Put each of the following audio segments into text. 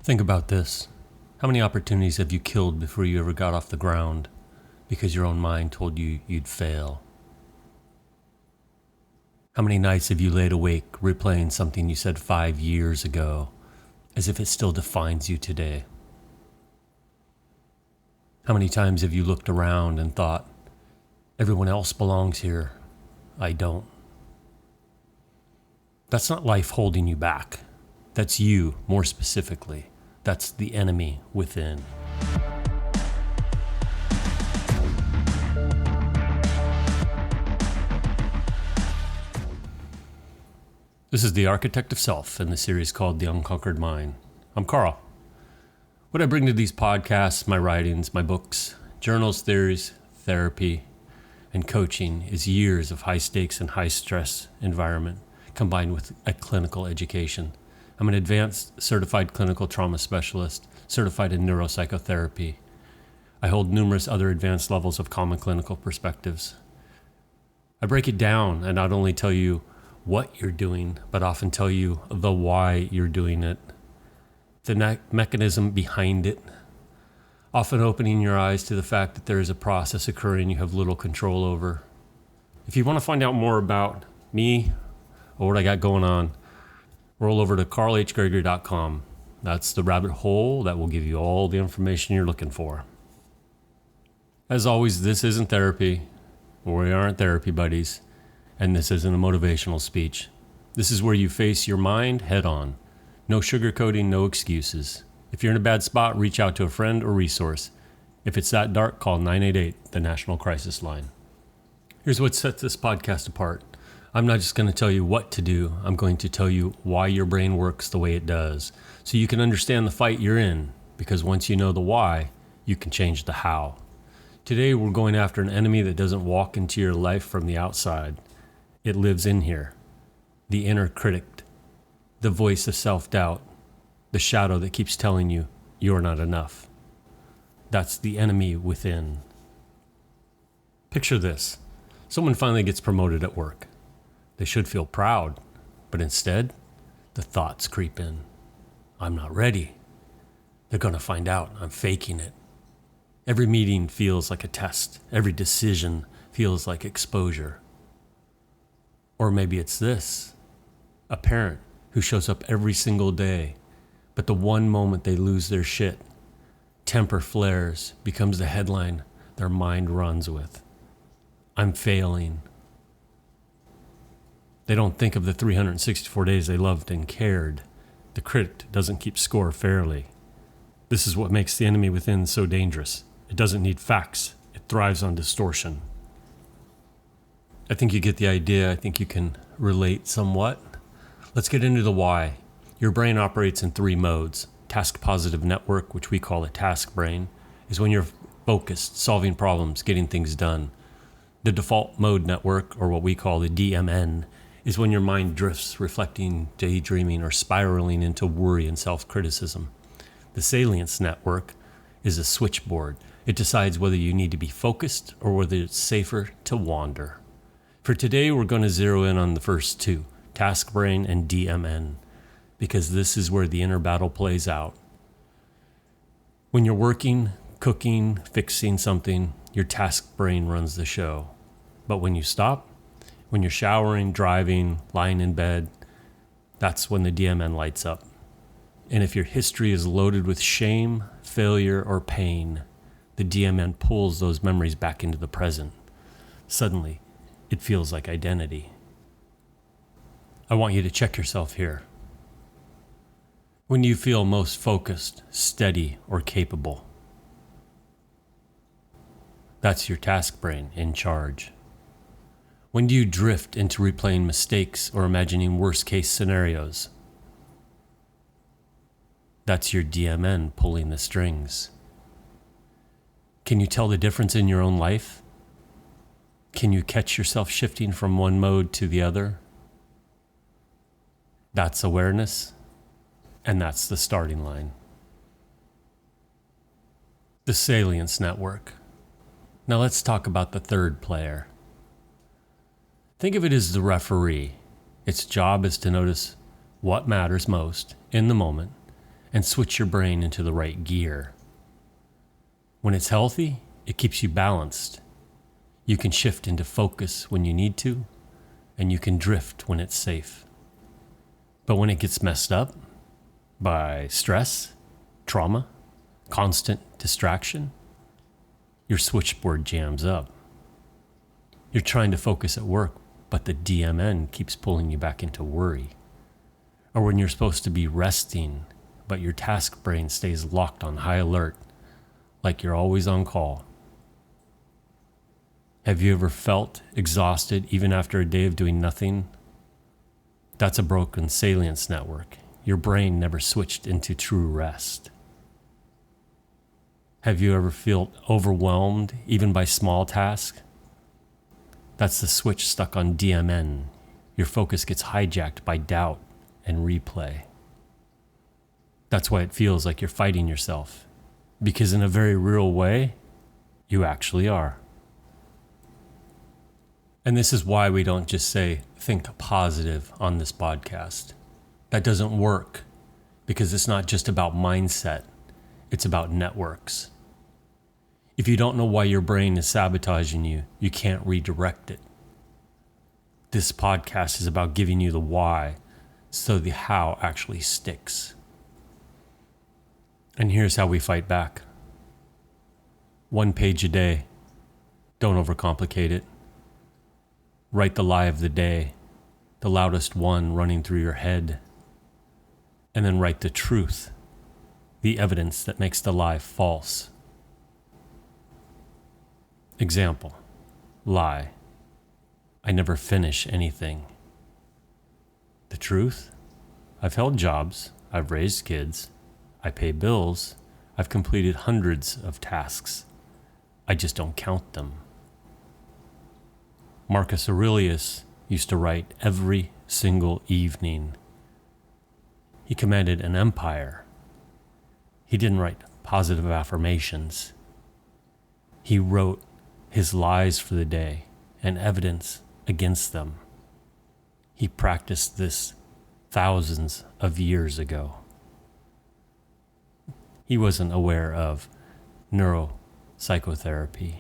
Think about this. How many opportunities have you killed before you ever got off the ground because your own mind told you you'd fail? How many nights have you laid awake replaying something you said 5 years ago as if it still defines you today? How many times have you looked around and thought, everyone else belongs here, I don't? That's not life holding you back. That's you, more specifically. That's the enemy within. This is The Architect of Self in the series called The Unconquered Mind. I'm Carl. What I bring to these podcasts, my writings, my books, journals, theories, therapy, and coaching is years of high stakes and high stress environment combined with a clinical education. I'm an advanced certified clinical trauma specialist, certified in neuropsychotherapy. I hold numerous other advanced levels of common clinical perspectives. I break it down and not only tell you what you're doing, but often tell you the why you're doing it, the mechanism behind it, often opening your eyes to the fact that there is a process occurring you have little control over. If you want to find out more about me or what I got going on, roll over to carlhgregory.com. That's the rabbit hole that will give you all the information you're looking for. As always, this isn't therapy. We aren't therapy buddies. And this isn't a motivational speech. This is where you face your mind head on. No sugarcoating, no excuses. If you're in a bad spot, reach out to a friend or resource. If it's that dark, call 988, the National Crisis Line. Here's what sets this podcast apart. I'm not just going to tell you what to do. I'm going to tell you why your brain works the way it does, so you can understand the fight you're in, because once you know the why, you can change the how. Today, we're going after an enemy that doesn't walk into your life from the outside. It lives in here. The inner critic, the voice of self-doubt, the shadow that keeps telling you you're not enough. That's the enemy within. Picture this. Someone finally gets promoted at work. They should feel proud, but instead, the thoughts creep in. I'm not ready. They're going to find out I'm faking it. Every meeting feels like a test. Every decision feels like exposure. Or maybe it's this. A parent who shows up every single day, but the one moment they lose their shit, temper flares, becomes the headline their mind runs with. I'm failing. They don't think of the 364 days they loved and cared. The critic doesn't keep score fairly. This is what makes the enemy within so dangerous. It doesn't need facts. It thrives on distortion. I think you get the idea. I think you can relate somewhat. Let's get into the why. Your brain operates in 3 modes. Task-positive network, which we call a task brain, is when you're focused, solving problems, getting things done. The default mode network, or what we call the DMN, is when your mind drifts, reflecting, daydreaming, or spiraling into worry and self-criticism. The Salience Network is a switchboard. It decides whether you need to be focused or whether it's safer to wander. For today, we're going to zero in on the first 2, task brain and DMN, because this is where the inner battle plays out. When you're working, cooking, fixing something, your task brain runs the show. But when you stop, when you're showering, driving, lying in bed, that's when the DMN lights up. And if your history is loaded with shame, failure, or pain, the DMN pulls those memories back into the present. Suddenly, it feels like identity. I want you to check yourself here. When do you feel most focused, steady, or capable? That's your task brain in charge. When do you drift into replaying mistakes or imagining worst-case scenarios? That's your DMN pulling the strings. Can you tell the difference in your own life? Can you catch yourself shifting from one mode to the other? That's awareness, and that's the starting line. The Salience Network. Now let's talk about the third player. Think of it as the referee. Its job is to notice what matters most in the moment and switch your brain into the right gear. When it's healthy, it keeps you balanced. You can shift into focus when you need to, and you can drift when it's safe. But when it gets messed up by stress, trauma, constant distraction, your switchboard jams up. You're trying to focus at work, but the DMN keeps pulling you back into worry. Or when you're supposed to be resting, but your task brain stays locked on high alert, like you're always on call. Have you ever felt exhausted even after a day of doing nothing? That's a broken Salience Network. Your brain never switched into true rest. Have you ever felt overwhelmed even by small tasks? That's the switch stuck on DMN. Your focus gets hijacked by doubt and replay. That's why it feels like you're fighting yourself, because in a very real way, you actually are. And this is why we don't just say, think positive on this podcast. That doesn't work, because it's not just about mindset, it's about networks. If you don't know why your brain is sabotaging you, you can't redirect it. This podcast is about giving you the why, so the how actually sticks. And here's how we fight back. 1 page a day. Don't overcomplicate it. Write the lie of the day, the loudest one running through your head. And then write the truth, the evidence that makes the lie false. Example, lie. I never finish anything. The truth? I've held jobs, I've raised kids, I pay bills, I've completed hundreds of tasks. I just don't count them. Marcus Aurelius used to write every single evening. He commanded an empire. He didn't write positive affirmations. He wrote his lies for the day and evidence against them. He practiced this thousands of years ago. He wasn't aware of neuropsychotherapy.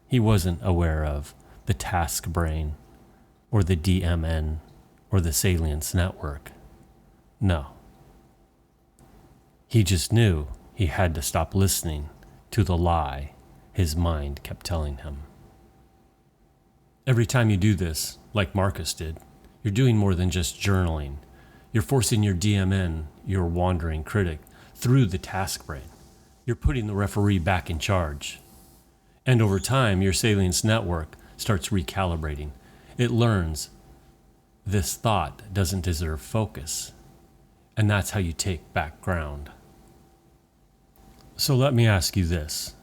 He wasn't aware of the task brain or the DMN or the Salience Network. No. He just knew he had to stop listening to the lie his mind kept telling him. Every time you do this, like Marcus did, you're doing more than just journaling. You're forcing your DMN, your wandering critic, through the task brain. You're putting the referee back in charge. And over time, your Salience Network starts recalibrating. It learns this thought doesn't deserve focus. And that's how you take back ground. So let me ask you this.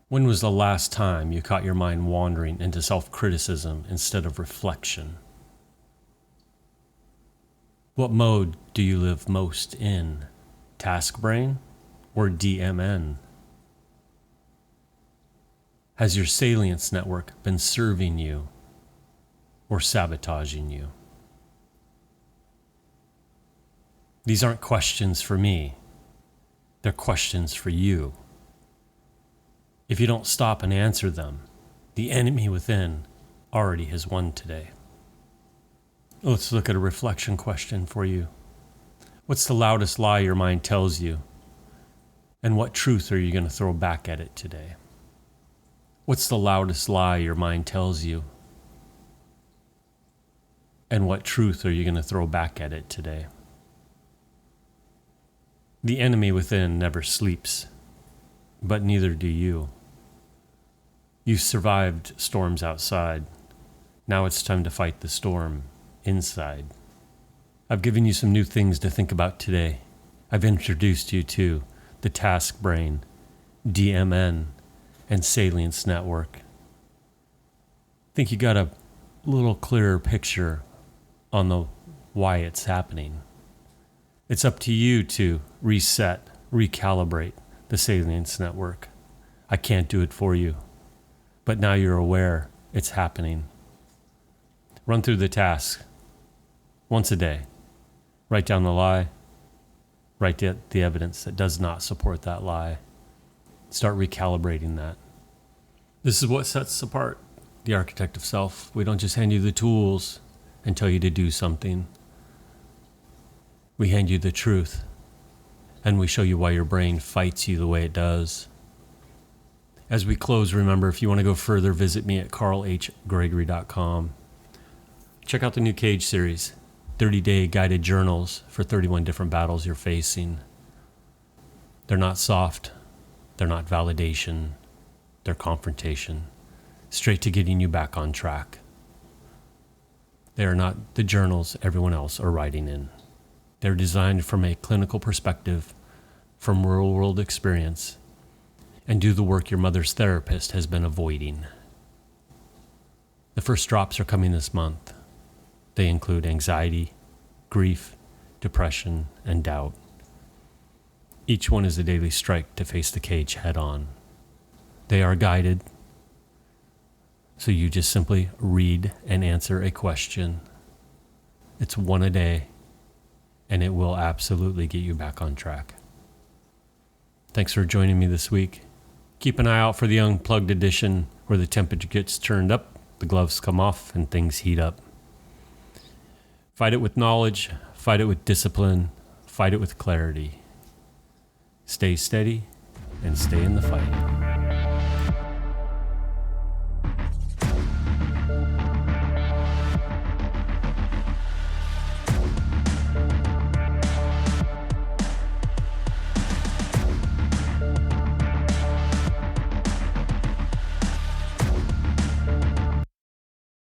When was the last time you caught your mind wandering into self-criticism instead of reflection? What mode do you live most in? Task brain or DMN? Has your Salience Network been serving you or sabotaging you? These aren't questions for me. They're questions for you. If you don't stop and answer them, the enemy within already has won today. Let's look at a reflection question for you. What's the loudest lie your mind tells you? And what truth are you going to throw back at it today? What's the loudest lie your mind tells you? And what truth are you going to throw back at it today? The enemy within never sleeps, but neither do you. You've survived storms outside. Now it's time to fight the storm inside. I've given you some new things to think about today. I've introduced you to the task brain, DMN, and Salience Network. I think you got a little clearer picture on the why it's happening. It's up to you to reset, recalibrate the Salience Network. I can't do it for you, but now you're aware it's happening. Run through the task once a day. Write down the lie, Write the evidence that does not support that lie. Start recalibrating that. This is what sets us apart, the architect of self. We don't just hand you the tools and tell you to do something. We hand you the truth, and we show you why your brain fights you the way it does. As we close, remember, if you want to go further, visit me at carlhgregory.com. Check out the new Cage series, 30-day guided journals for 31 different battles you're facing. They're not soft. They're not validation. They're confrontation, straight to getting you back on track. They are not the journals everyone else are writing in. They're designed from a clinical perspective, from real-world experience, and do the work your mother's therapist has been avoiding. The first drops are coming this month. They include anxiety, grief, depression, and doubt. Each one is a daily strike to face the cage head-on. They are guided, so you just simply read and answer a question. It's one a day, and it will absolutely get you back on track. Thanks for joining me this week. Keep an eye out for the unplugged edition where the temperature gets turned up, the gloves come off, and things heat up. Fight it with knowledge, fight it with discipline, fight it with clarity. Stay steady and stay in the fight.